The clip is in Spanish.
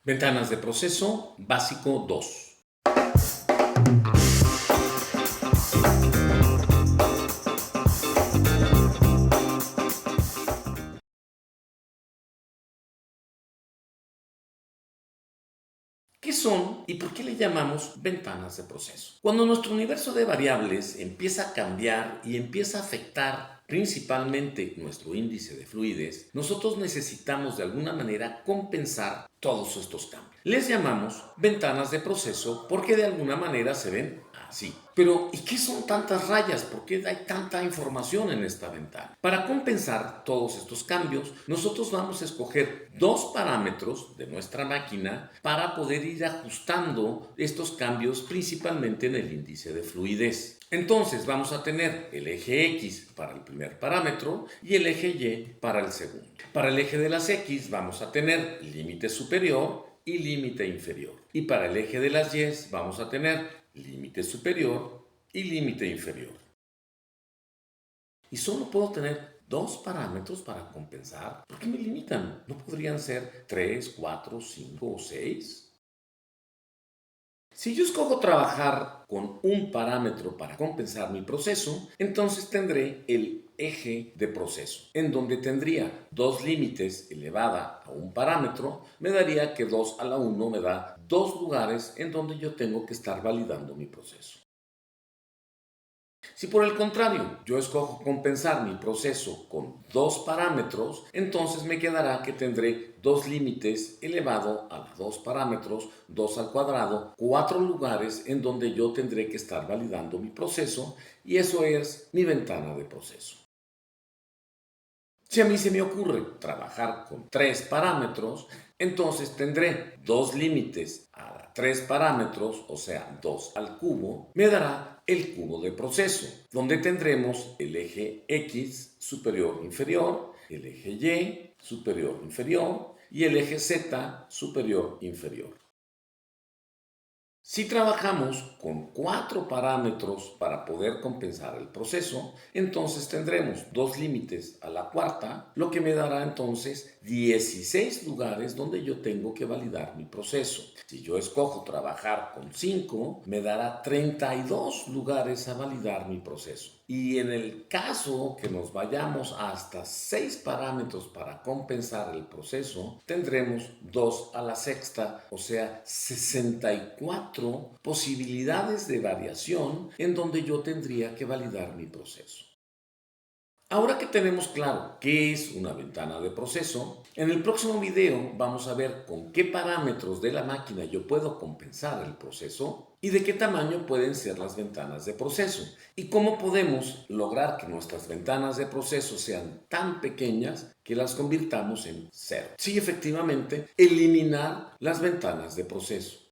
Ventanas de proceso básico 2. ¿Qué son y por qué le llamamos ventanas de proceso? Cuando nuestro universo de variables empieza a cambiar y empieza a afectar principalmente nuestro índice de fluidez, nosotros necesitamos de alguna manera compensar todos estos cambios. Les llamamos ventanas de proceso porque de alguna manera se ven así. Pero, ¿y qué son tantas rayas? ¿Por qué hay tanta información en esta ventana? Para compensar todos estos cambios, nosotros vamos a escoger dos parámetros de nuestra máquina para poder ir ajustando estos cambios principalmente en el índice de fluidez. Entonces vamos a tener el eje X para el primer parámetro y el eje Y para el segundo. Para el eje de las X vamos a tener límite superior y límite inferior. Y para el eje de las Y vamos a tener límite superior y límite inferior. Y solo puedo tener dos parámetros para compensar. ¿Por qué me limitan? ¿No podrían ser 3, 4, 5 o 6? Si yo escojo trabajar con un parámetro para compensar mi proceso, entonces tendré el eje de proceso, en donde tendría dos límites elevada a un parámetro, me daría que 2 a la 1 me da dos lugares en donde yo tengo que estar validando mi proceso. Si por el contrario yo escojo compensar mi proceso con dos parámetros, entonces me quedará que tendré dos límites elevado a 2 parámetros, 2 al cuadrado, 4 lugares en donde yo tendré que estar validando mi proceso y eso es mi ventana de proceso. Si a mí se me ocurre trabajar con 3 parámetros, entonces tendré dos límites a 3 parámetros, o sea, 2 al cubo, me dará el cubo de proceso, donde tendremos el eje X superior-inferior, el eje Y superior-inferior y el eje Z superior-inferior. Si trabajamos con 4 parámetros para poder compensar el proceso, entonces tendremos dos límites a la cuarta, lo que me dará entonces 16 lugares donde yo tengo que validar mi proceso. Si yo escojo trabajar con 5, me dará 32 lugares a validar mi proceso. Y en el caso que nos vayamos hasta 6 parámetros para compensar el proceso, tendremos 2 a la sexta, o sea, 64 posibilidades de variación en donde yo tendría que validar mi proceso. Ahora que tenemos claro qué es una ventana de proceso, en el próximo video vamos a ver con qué parámetros de la máquina yo puedo compensar el proceso y de qué tamaño pueden ser las ventanas de proceso y cómo podemos lograr que nuestras ventanas de proceso sean tan pequeñas que las convirtamos en cero. Sí, efectivamente, eliminar las ventanas de proceso.